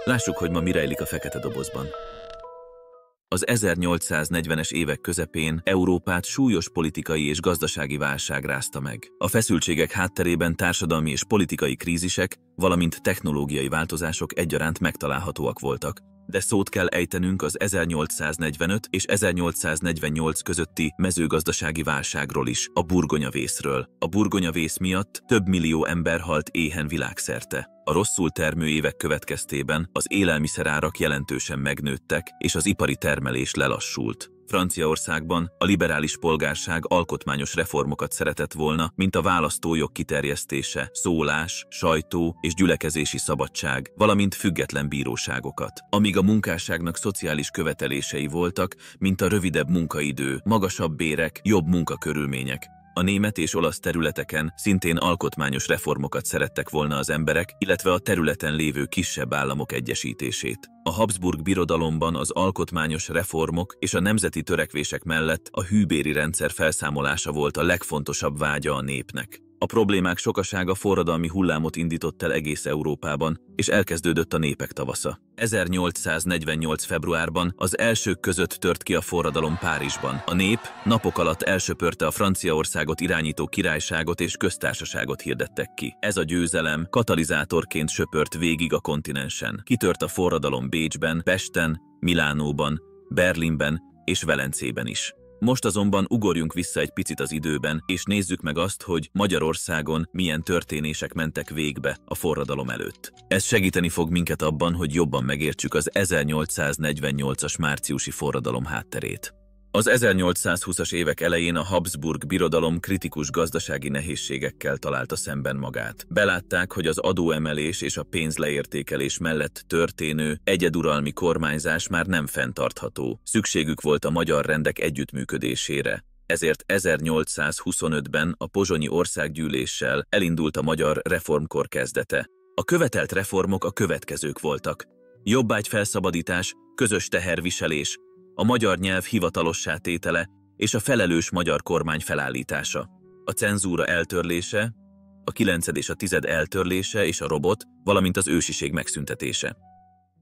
Lássuk, hogy ma mi rejlik a fekete dobozban. Az 1840-es évek közepén Európát súlyos politikai és gazdasági válság rázta meg. A feszültségek hátterében társadalmi és politikai krízisek, valamint technológiai változások egyaránt megtalálhatóak voltak. De szót kell ejtenünk az 1845 és 1848 közötti mezőgazdasági válságról is, a burgonyavészről. A burgonyavész miatt több millió ember halt éhen világszerte. A rosszul termő évek következtében az élelmiszerárak jelentősen megnőttek, és az ipari termelés lelassult. Franciaországban a liberális polgárság alkotmányos reformokat szeretett volna, mint a választójog kiterjesztése, szólás, sajtó és gyülekezési szabadság, valamint független bíróságokat. Amíg a munkásságnak szociális követelései voltak, mint a rövidebb munkaidő, magasabb bérek, jobb munkakörülmények. A német és olasz területeken szintén alkotmányos reformokat szerettek volna az emberek, illetve a területen lévő kisebb államok egyesítését. A Habsburg Birodalomban az alkotmányos reformok és a nemzeti törekvések mellett a hűbéri rendszer felszámolása volt a legfontosabb vágya a népnek. A problémák sokasága forradalmi hullámot indított el egész Európában, és elkezdődött a népek tavasza. 1848. februárban az elsők között tört ki a forradalom Párizsban. A nép napok alatt elsöpörte a Franciaországot irányító királyságot és köztársaságot hirdettek ki. Ez a győzelem katalizátorként söpört végig a kontinensen. Kitört a forradalom Bécsben, Pesten, Milánóban, Berlinben és Velencében is. Most azonban ugorjunk vissza egy picit az időben, és nézzük meg azt, hogy Magyarországon milyen történések mentek végbe a forradalom előtt. Ez segíteni fog minket abban, hogy jobban megértsük az 1848-as márciusi forradalom hátterét. Az 1820-as évek elején a Habsburg Birodalom kritikus gazdasági nehézségekkel találta szemben magát. Belátták, hogy az adóemelés és a pénzleértékelés mellett történő egyeduralmi kormányzás már nem fenntartható. Szükségük volt a magyar rendek együttműködésére. Ezért 1825-ben a pozsonyi országgyűléssel elindult a magyar reformkor kezdete. A követelt reformok a következők voltak: jobbágyfelszabadítás, közös teherviselés, a magyar nyelv hivatalossá tétele és a felelős magyar kormány felállítása. A cenzúra eltörlése, a 9. és a 10. eltörlése és a robot, valamint az ősiség megszüntetése.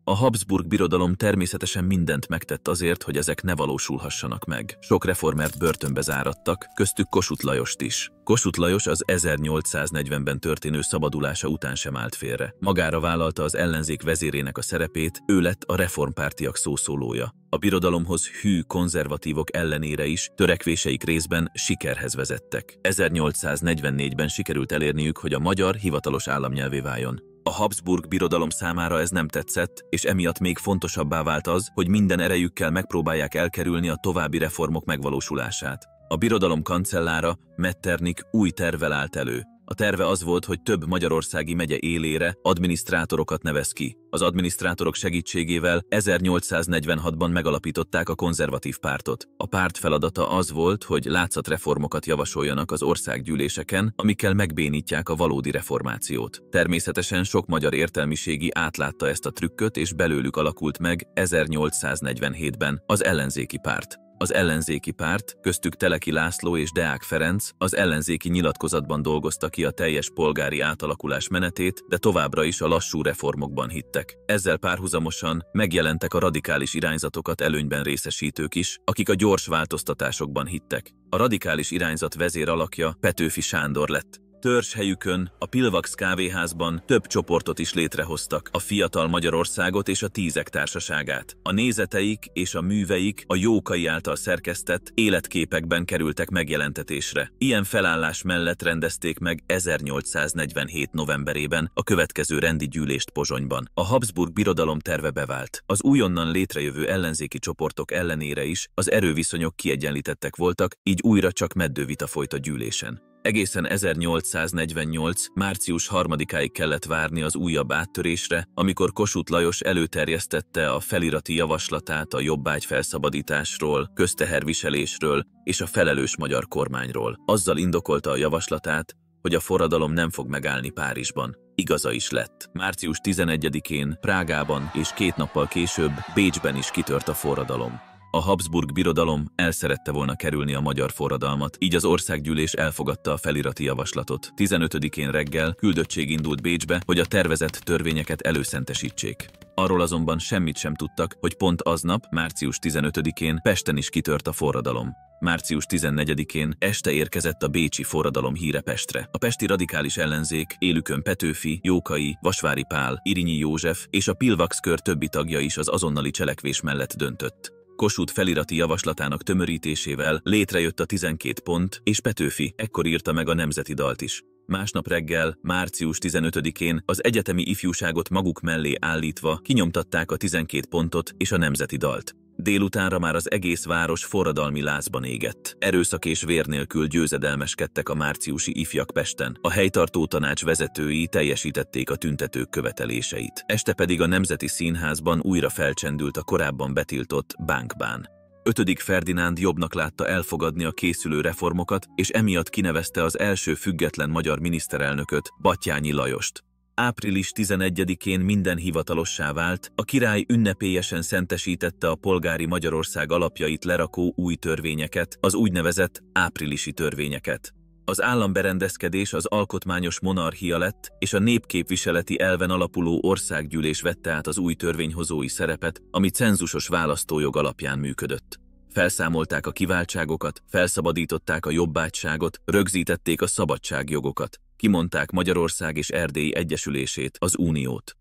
A Habsburg Birodalom természetesen mindent megtett azért, hogy ezek ne valósulhassanak meg. Sok reformert börtönbe zárattak, köztük Kossuth Lajost is. Kossuth Lajos az 1840-ben történő szabadulása után sem állt félre. Magára vállalta az ellenzék vezérének a szerepét, ő lett a reformpártiak szószólója. A birodalomhoz hű konzervatívok ellenére is törekvéseik részben sikerhez vezettek. 1844-ben sikerült elérniük, hogy a magyar hivatalos államnyelvé váljon. A Habsburg Birodalom számára ez nem tetszett, és emiatt még fontosabbá vált az, hogy minden erejükkel megpróbálják elkerülni a további reformok megvalósulását. A birodalom kancellára, Metternich új tervvel állt elő. A terve az volt, hogy több magyarországi megye élére adminisztrátorokat nevez ki. Az adminisztrátorok segítségével 1846-ban megalapították a konzervatív pártot. A párt feladata az volt, hogy látszatreformokat javasoljanak az országgyűléseken, amikkel megbénítják a valódi reformációt. Természetesen sok magyar értelmiségi átlátta ezt a trükköt, és belőlük alakult meg 1847-ben az ellenzéki párt. Az ellenzéki párt, köztük Teleki László és Deák Ferenc az ellenzéki nyilatkozatban dolgozta ki a teljes polgári átalakulás menetét, de továbbra is a lassú reformokban hittek. Ezzel párhuzamosan megjelentek a radikális irányzatokat előnyben részesítők is, akik a gyors változtatásokban hittek. A radikális irányzat vezéralakja Petőfi Sándor lett. Törzshelyükön, a Pilvax kávéházban több csoportot is létrehoztak, a Fiatal Magyarországot és a Tízek társaságát. A nézeteik és a műveik a Jókai által szerkesztett életképekben kerültek megjelentetésre. Ilyen felállás mellett rendezték meg 1847. novemberében a következő rendi gyűlést Pozsonyban. A Habsburg Birodalom terve bevált. Az újonnan létrejövő ellenzéki csoportok ellenére is az erőviszonyok kiegyenlítettek voltak, így újra csak meddő vita folyt a gyűlésen. Egészen 1848. március 3-áig kellett várni az újabb áttörésre, amikor Kossuth Lajos előterjesztette a felirati javaslatát a jobbágy felszabadításról, közteherviselésről és a felelős magyar kormányról. Azzal indokolta a javaslatát, hogy a forradalom nem fog megállni Párizsban. Igaza is lett. Március 11-én Prágában és 2 nappal később Bécsben is kitört a forradalom. A Habsburg Birodalom el szerette volna kerülni a magyar forradalmat, így az országgyűlés elfogadta a felirati javaslatot. 15-én reggel küldöttség indult Bécsbe, hogy a tervezett törvényeket előszentesítsék. Arról azonban semmit sem tudtak, hogy pont aznap, március 15-én Pesten is kitört a forradalom. Március 14-én este érkezett a bécsi forradalom híre Pestre. A pesti radikális ellenzék, élükön Petőfi, Jókai, Vasvári Pál, Irinyi József és a Pilvax kör többi tagja is az azonnali cselekvés mellett döntött. Kossuth felirati javaslatának tömörítésével létrejött a 12 pont, és Petőfi ekkor írta meg a nemzeti dalt is. Másnap reggel, március 15-én az egyetemi ifjúságot maguk mellé állítva kinyomtatták a 12 pontot és a nemzeti dalt. Délutánra már az egész város forradalmi lázban égett. Erőszak és vér nélkül győzedelmeskedtek a márciusi ifjak Pesten. A helytartó tanács vezetői teljesítették a tüntetők követeléseit. Este pedig a Nemzeti Színházban újra felcsendült a korábban betiltott bánkbán. 5. Ferdinánd jobbnak látta elfogadni a készülő reformokat, és emiatt kinevezte az első független magyar miniszterelnököt, Batthyány Lajost. Április 11-én minden hivatalossá vált, a király ünnepélyesen szentesítette a polgári Magyarország alapjait lerakó új törvényeket, az úgynevezett áprilisi törvényeket. Az államberendezkedés az alkotmányos monarchia lett, és a népképviseleti elven alapuló országgyűlés vette át az új törvényhozói szerepet, ami cenzusos választójog alapján működött. Felszámolták a kiváltságokat, felszabadították a jobbágyságot, rögzítették a szabadságjogokat, kimondták Magyarország és Erdély egyesülését, az uniót.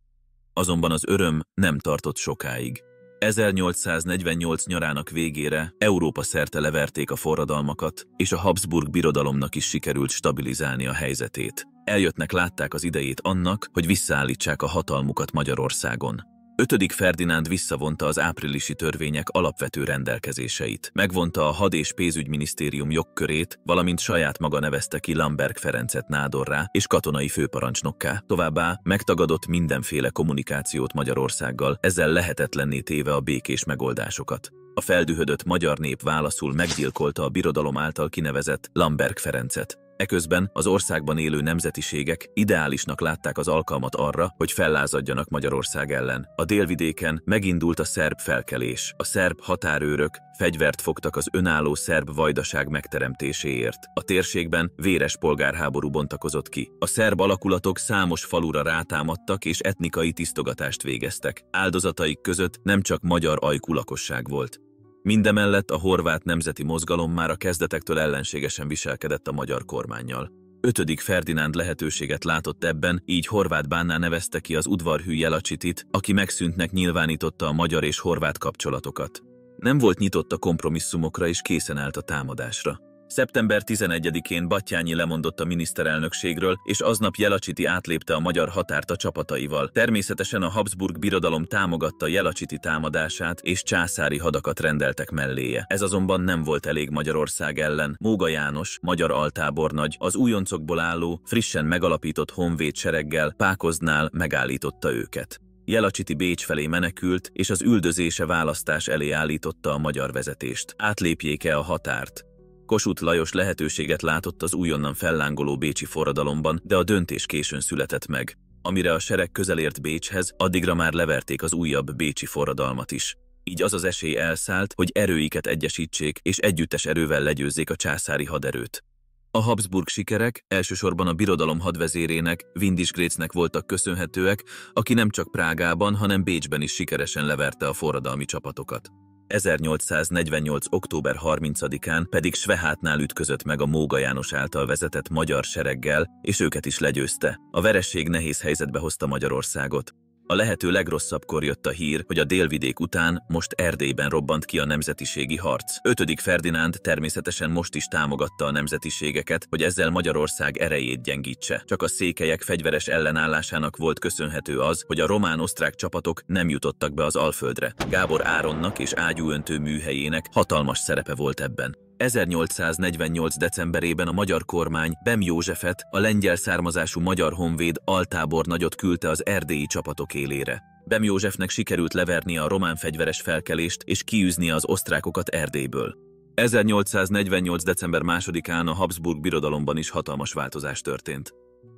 Azonban az öröm nem tartott sokáig. 1848 nyarának végére Európa szerte leverték a forradalmakat, és a Habsburg birodalomnak is sikerült stabilizálni a helyzetét. Eljöttnek látták az idejét annak, hogy visszaállítsák a hatalmukat Magyarországon. 5. Ferdinánd visszavonta az áprilisi törvények alapvető rendelkezéseit. Megvonta a had- és pénzügyminisztérium jogkörét, valamint saját maga nevezte ki Lamberg Ferencet nádorrá és katonai főparancsnokká. Továbbá megtagadott mindenféle kommunikációt Magyarországgal, ezzel lehetetlenné téve a békés megoldásokat. A feldühödött magyar nép válaszul meggyilkolta a birodalom által kinevezett Lamberg Ferencet. Eközben az országban élő nemzetiségek ideálisnak látták az alkalmat arra, hogy fellázadjanak Magyarország ellen. A délvidéken megindult a szerb felkelés. A szerb határőrök fegyvert fogtak az önálló szerb vajdaság megteremtéséért. A térségben véres polgárháború bontakozott ki. A szerb alakulatok számos falura rátámadtak és etnikai tisztogatást végeztek. Áldozataik között nem csak magyar ajkú lakosság volt. Mindemellett a horvát nemzeti mozgalom már a kezdetektől ellenségesen viselkedett a magyar kormánnyal. 5. Ferdinánd lehetőséget látott ebben, így Horváth Bánná nevezte ki az udvarhű Jelacsitit, aki megszűntnek nyilvánította a magyar és horvát kapcsolatokat. Nem volt nyitott a kompromisszumokra és készen állt a támadásra. Szeptember 11-én Batthyány lemondott a miniszterelnökségről, és aznap Jelacsiti átlépte a magyar határt a csapataival. Természetesen a Habsburg birodalom támogatta Jelacsiti támadását, és császári hadakat rendeltek melléje. Ez azonban nem volt elég Magyarország ellen. Móga János, magyar altábornagy, az újoncokból álló, frissen megalapított honvéd sereggel Pákoznál megállította őket. Jelacsiti Bécs felé menekült, és az üldözése választás elé állította a magyar vezetést. Átlépjék-e a határt? Kossuth Lajos lehetőséget látott az újonnan fellángoló bécsi forradalomban, de a döntés későn született meg. Amire a sereg közelért Bécshez, addigra már leverték az újabb bécsi forradalmat is. Így az az esély elszállt, hogy erőiket egyesítsék és együttes erővel legyőzzék a császári haderőt. A Habsburg sikerek elsősorban a birodalom hadvezérének, Windischgrätznek voltak köszönhetőek, aki nem csak Prágában, hanem Bécsben is sikeresen leverte a forradalmi csapatokat. 1848. október 30-án pedig Svehátnál ütközött meg a Móga János által vezetett magyar sereggel, és őket is legyőzte. A veresség nehéz helyzetbe hozta Magyarországot. A lehető legrosszabbkor jött a hír, hogy a délvidék után most Erdélyben robbant ki a nemzetiségi harc. 5. Ferdinánd természetesen most is támogatta a nemzetiségeket, hogy ezzel Magyarország erejét gyengítse. Csak a székelyek fegyveres ellenállásának volt köszönhető az, hogy a román-osztrák csapatok nem jutottak be az Alföldre. Gábor Áronnak és ágyúöntő műhelyének hatalmas szerepe volt ebben. 1848. decemberében a magyar kormány Bem Józsefet, a lengyel származású magyar honvéd altábornagyot küldte az erdélyi csapatok élére. Bem Józsefnek sikerült levernie a román fegyveres felkelést és kiűznie az osztrákokat Erdélyből. 1848. december 2-án a Habsburg birodalomban is hatalmas változás történt.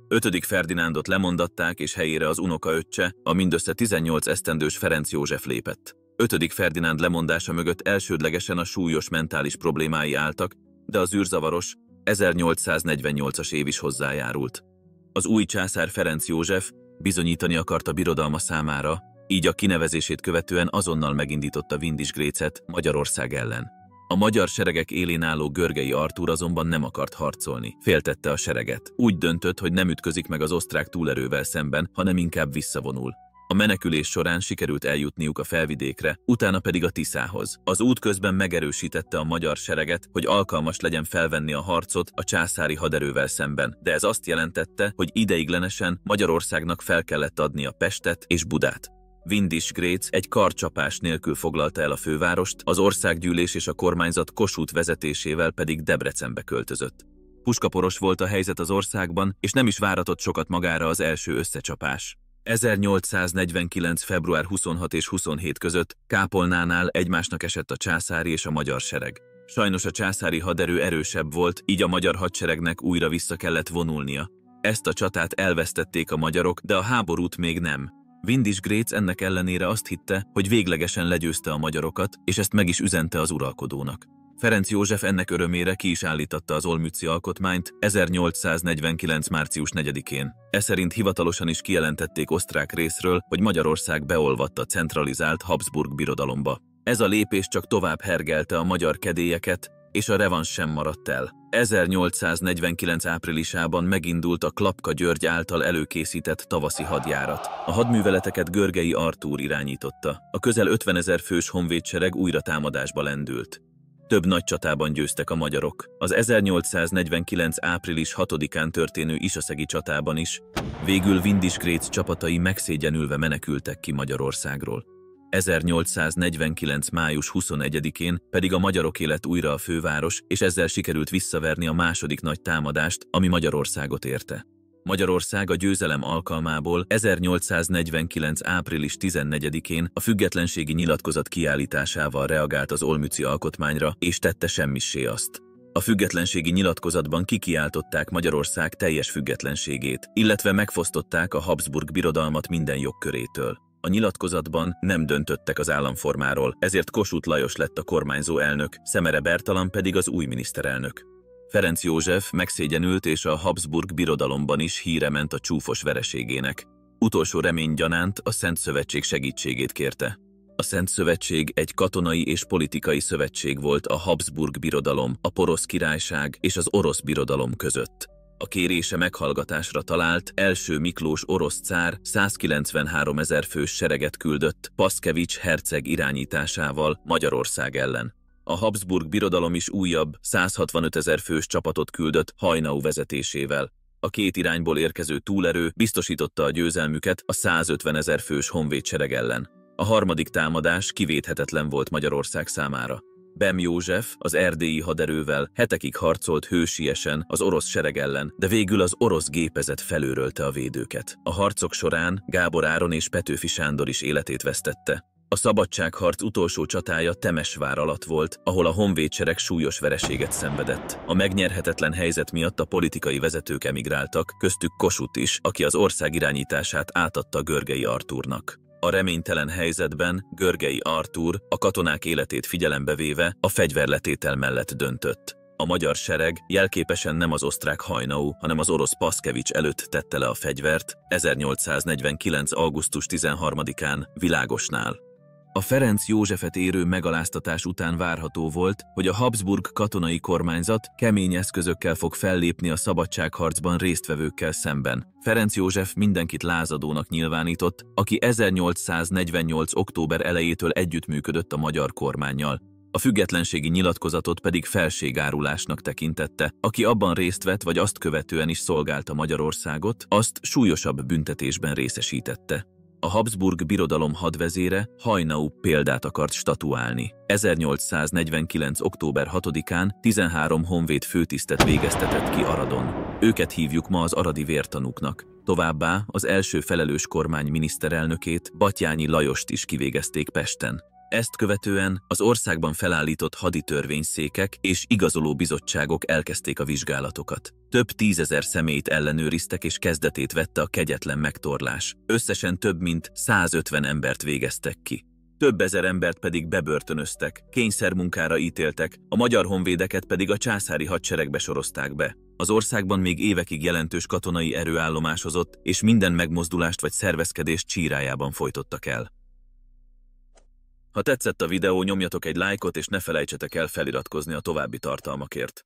5. Ferdinándot lemondatták, és helyére az unokaöccse, a mindössze 18 esztendős Ferenc József lépett. 5. Ferdinánd lemondása mögött elsődlegesen a súlyos mentális problémái álltak, de az űrzavaros 1848-as év is hozzájárult. Az új császár Ferenc József bizonyítani akarta birodalma számára, így a kinevezését követően azonnal megindította Windisch-Graetz-et Magyarország ellen. A magyar seregek élén álló Görgei Artúr azonban nem akart harcolni, féltette a sereget. Úgy döntött, hogy nem ütközik meg az osztrák túlerővel szemben, hanem inkább visszavonul. A menekülés során sikerült eljutniuk a Felvidékre, utána pedig a Tiszához. Az út közben megerősítette a magyar sereget, hogy alkalmas legyen felvenni a harcot a császári haderővel szemben, de ez azt jelentette, hogy ideiglenesen Magyarországnak fel kellett adnia Pestet és Budát. Windisch-Graetz egy karcsapás nélkül foglalta el a fővárost, az országgyűlés és a kormányzat Kossuth vezetésével pedig Debrecenbe költözött. Puskaporos volt a helyzet az országban, és nem is váratott sokat magára az első összecsapás. 1849. február 26 és 27 között Kápolnánál egymásnak esett a császári és a magyar sereg. Sajnos a császári haderő erősebb volt, így a magyar hadseregnek újra vissza kellett vonulnia. Ezt a csatát elvesztették a magyarok, de a háborút még nem. Windisch-Graetz ennek ellenére azt hitte, hogy véglegesen legyőzte a magyarokat, és ezt meg is üzente az uralkodónak. Ferenc József ennek örömére ki is állítatta az olmützi alkotmányt 1849. március 4-én. Eszerint hivatalosan is kijelentették osztrák részről, hogy Magyarország beolvadt a centralizált Habsburg birodalomba. Ez a lépés csak tovább hergelte a magyar kedélyeket, és a revans sem maradt el. 1849. áprilisában megindult a Klapka György által előkészített tavaszi hadjárat. A hadműveleteket Görgei Artúr irányította. A közel 50 000 fős honvédsereg újra támadásba lendült. Több nagy csatában győztek a magyarok. Az 1849. április 6-án történő isaszegi csatában is, végül Windisch-Graetz csapatai megszégyenülve menekültek ki Magyarországról. 1849. május 21-én pedig a magyarok élet újra a főváros, és ezzel sikerült visszaverni a második nagy támadást, ami Magyarországot érte. Magyarország a győzelem alkalmából 1849. április 14-én a függetlenségi nyilatkozat kiállításával reagált az olmützi alkotmányra, és tette semmissé azt. A függetlenségi nyilatkozatban kikiáltották Magyarország teljes függetlenségét, illetve megfosztották a Habsburg birodalmat minden jogkörétől. A nyilatkozatban nem döntöttek az államformáról, ezért Kossuth Lajos lett a kormányzó elnök, Szemere Bertalan pedig az új miniszterelnök. Ferenc József megszégyenült, és a Habsburg birodalomban is híre ment a csúfos vereségének. Utolsó remény gyanánt a Szent Szövetség segítségét kérte. A Szent Szövetség egy katonai és politikai szövetség volt a Habsburg birodalom, a Porosz Királyság és az Orosz birodalom között. A kérése meghallgatásra talált, első Miklós orosz cár 193 000 fős sereget küldött Paszkevics herceg irányításával Magyarország ellen. A Habsburg birodalom is újabb 165 000 fős csapatot küldött Haynau vezetésével. A két irányból érkező túlerő biztosította a győzelmüket a 150 000 fős honvédsereg ellen. A harmadik támadás kivéthetetlen volt Magyarország számára. Bem József az erdélyi haderővel hetekig harcolt hősiesen az orosz sereg ellen, de végül az orosz gépezet felőrölte a védőket. A harcok során Gábor Áron és Petőfi Sándor is életét vesztette. A szabadságharc utolsó csatája Temesvár alatt volt, ahol a honvédsereg súlyos vereséget szenvedett. A megnyerhetetlen helyzet miatt a politikai vezetők emigráltak, köztük Kossuth is, aki az ország irányítását átadta Görgei Artúrnak. A reménytelen helyzetben Görgei Artúr a katonák életét figyelembe véve a fegyverletétel mellett döntött. A magyar sereg jelképesen nem az osztrák Haynau, hanem az orosz Paszkevics előtt tette le a fegyvert 1849. augusztus 13-án Világosnál. A Ferenc Józsefet érő megaláztatás után várható volt, hogy a Habsburg katonai kormányzat kemény eszközökkel fog fellépni a szabadságharcban résztvevőkkel szemben. Ferenc József mindenkit lázadónak nyilvánított, aki 1848. október elejétől együttműködött a magyar kormánnyal. A függetlenségi nyilatkozatot pedig felségárulásnak tekintette, aki abban részt vett vagy azt követően is szolgálta Magyarországot, azt súlyosabb büntetésben részesítette. A Habsburg birodalom hadvezére Haynau példát akart statuálni. 1849. október 6-án 13 honvéd főtisztet végeztetett ki Aradon. Őket hívjuk ma az aradi vértanúknak. Továbbá az első felelős kormány miniszterelnökét, Batthyány Lajost is kivégezték Pesten. Ezt követően az országban felállított haditörvényszékek és igazoló bizottságok elkezdték a vizsgálatokat. Több 10 000 személyt ellenőriztek, és kezdetét vette a kegyetlen megtorlás. Összesen több mint 150 embert végeztek ki. Több ezer embert pedig bebörtönöztek, kényszermunkára ítéltek, a magyar honvédeket pedig a császári hadseregbe sorozták be. Az országban még évekig jelentős katonai erő állomásozott, és minden megmozdulást vagy szervezkedést csírájában folytottak el. Ha tetszett a videó, nyomjatok egy lájkot és ne felejtsetek el feliratkozni a további tartalmakért.